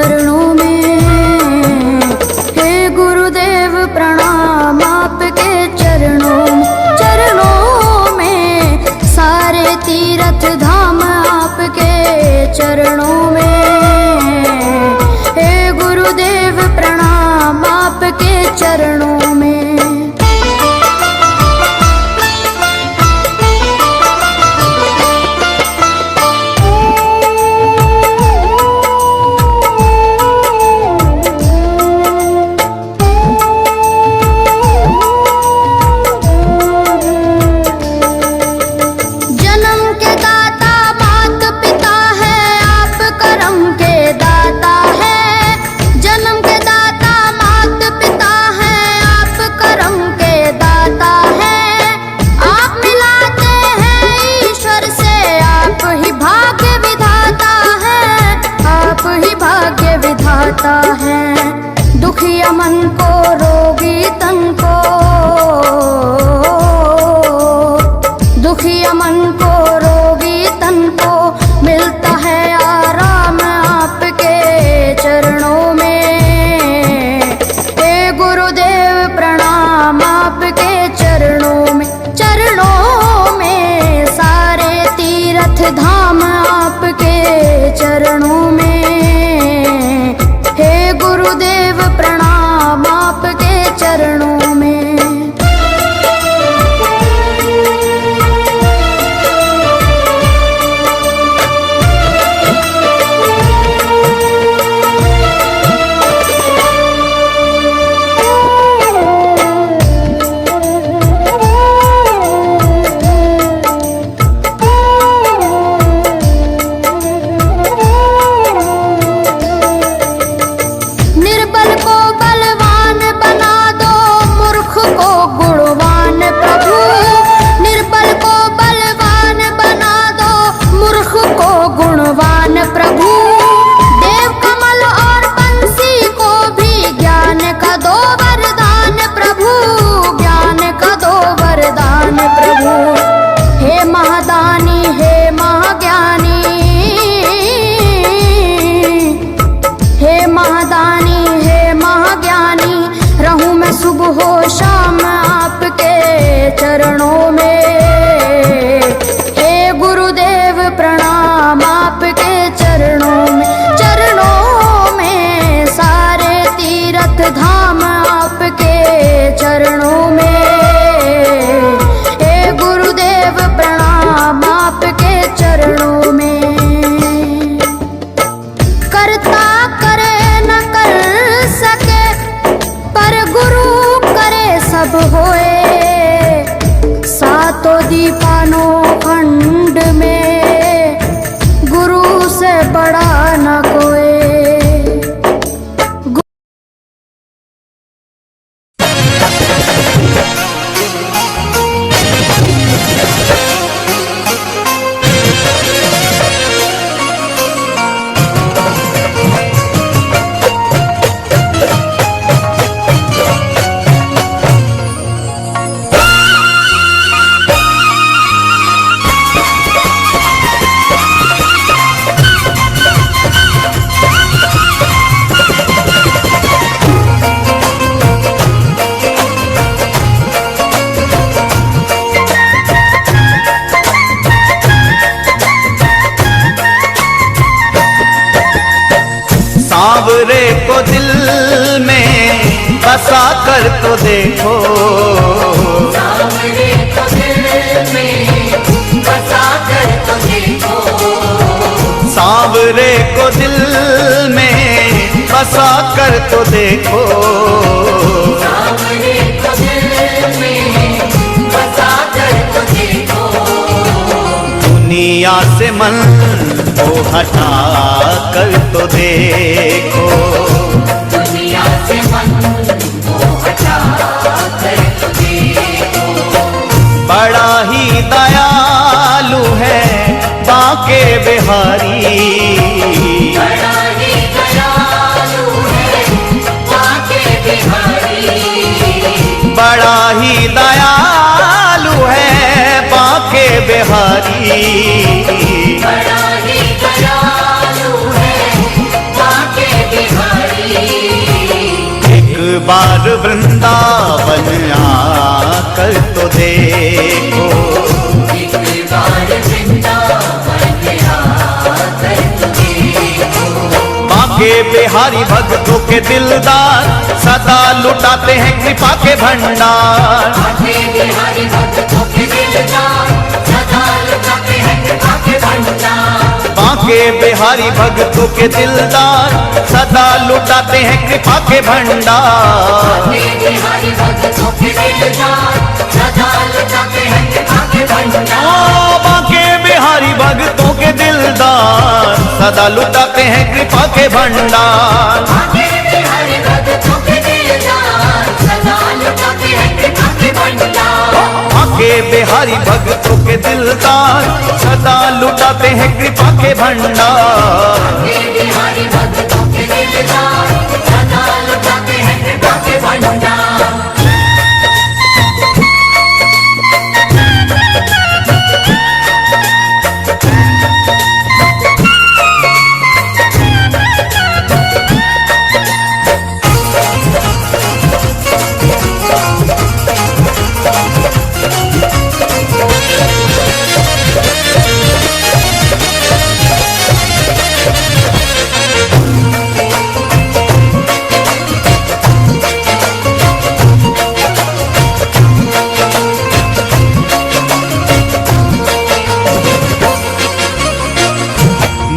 चरणों में। हे गुरुदेव प्रणाम आपके चरणों में, सारे तीर्थ धाम आपके चरणों में। हे गुरुदेव प्रणाम आपके चरणों में। है दुखिया मन को, रोगी तन को, दुखिया मन को, रोगी तन को मिलता है आराम आपके चरणों में। हे गुरुदेव प्रणाम आपके चरणों में, चरणों में, सारे तीर्थ धाम आपके चरणों में। हे गुरुदेव प्रणाम आपके चरणों में। सुबह शाम आपके चरणों में। हे गुरुदेव प्रणाम आपके चरणों में, चरणों में, सारे तीर्थ धाम आपके चरणों में। हे गुरुदेव प्रणाम आपके चरणों में। करता करे न कर सके पर गुरु करे सब होए, सातों दीपानों खंड में गुरु से बड़ा न कोई। सांवरे को दिल में बसा कर तो देखो, सांवरे को दिल में बसा कर तो देखो, सांवरे को दिल में बसा कर तो देखो, सांवरे को दिल में बसा कर तो देखो। दुनिया से मन को हटा कर तो देखो, दुनिया से मन को हटा कर तो देखो। बड़ा ही दयालु है बांके बिहारी, बड़ा ही दयालु है बांके बिहारी, बड़ा ही दयालु है बांके बिहारी। बड़ा ही दयालु है बांके बिहारी। बार वृंदावन आकर तो देखो, एक बार वृंदावन आकर तो देखो। बांके बिहारी भक्तों के दिलदार सदा लुटाते हैं कृपा के भंडार। बांके बिहारी भक्तों के दिलदार सदा लुटाते हैं कृपा के भंडार। बांके बिहारी भक्तों के दिलदार सदा लुटाते हैं कृपा के भंडार। बांके बिहारी भक्तों के दिलदार सदा लुटाते हैं कृपा के भंडार। ओ बांके बिहारी भक्तों के दिलदार सदा लुटाते हैं कृपा के भंडार। बांके बिहारी भक्तों के दिलदार सदा लुटाते हैं कृपा के भंडार। बांके बिहारी भक्तों के दिलदार सदा लुटाते हैं कृपा के भंडार। बांके बिहारी भक्तों के दिलदार सदा लुटाते हैं कृपा के भंडार।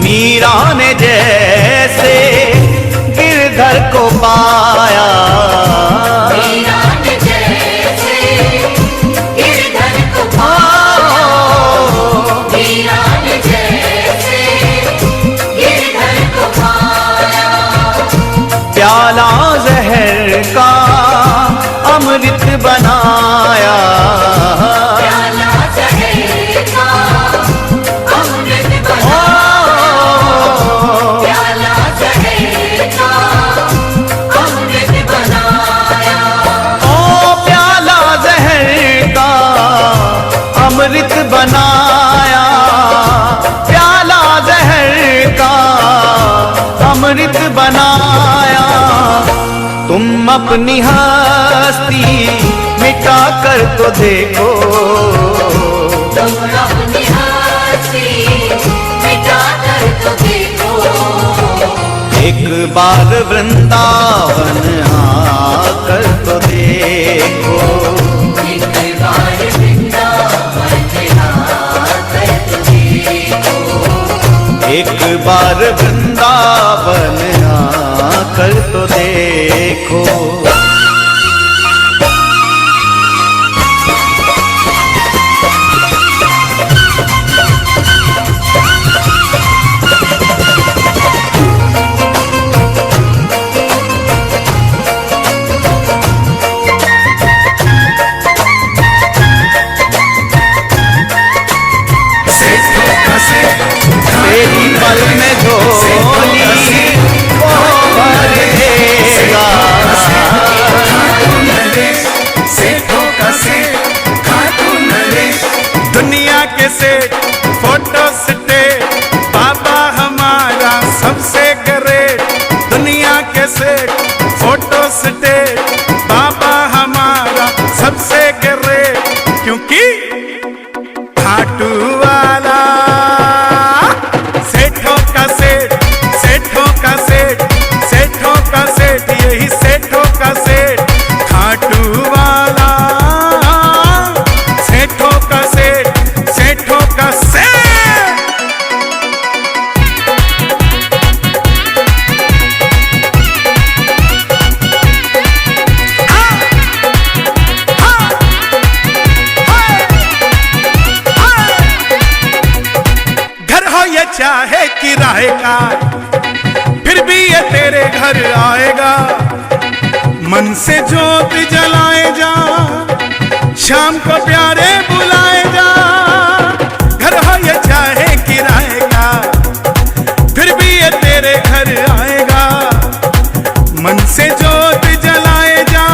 मीरा ने जैसे गिरधर को पाया, मीरा ने जैसे गिरधर को पाया। मीरा ने जैसे गिरधर को पाया। प्याला जहर का अमृत बनाया। प्याला जहर का अमृत बनाया। प्याला जहर का अमृत बनाया। ओ प्याला जहर का अमृत बनाया। प्याला जहर का अमृत बनाया। तुम अपनी हस्ती मिटा कर तो देखो, तुम अपनी हस्ती मिटा कर तो देखो। एक बार वृंदावन आकर तो देखो, एक बार वृंदावन आकर तो देखो। एक बार वृंदावन आकर तो देखो। तेरी पल में झोली वो भर देगा। दुनिया के सेठ फोटो स्टेट बाबा हमारा सबसे ग्रेट। दुनिया के सेठ फोटो स्टेट बाबा हमारा सबसे ग्रेट। क्योंकि खाटू वाला सेठों का सेठ, सेठों का सेठ, सेठों का सेठ, यही सेठों का सेठ। खाटू वाला सेठों का सेठ, सेठों का सेठ। घर हो या चाहे किराए का, फिर भी ये तेरे घर आएगा। मन से जोत जलाए जा, शाम को प्यारे बुलाए जा। घर हो या चाहे किराए का, फिर भी ये तेरे घर आएगा। मन से जोत जलाए जा,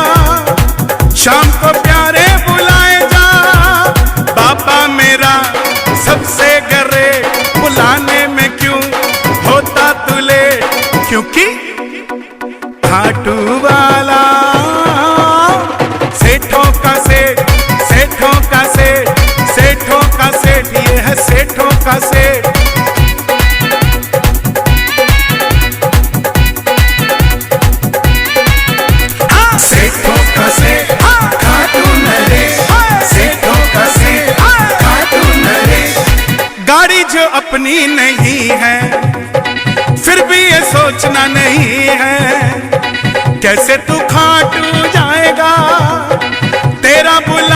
शाम को प्यारे बुलाए जा। बाबा मेरा सबसे ग्रेट, बुलाने में क्यों होता तू लेट। क्योंकि खाटू वाला अपनी नहीं है, फिर भी ये सोचना नहीं है कैसे तू खाटू जाएगा, तेरा बुला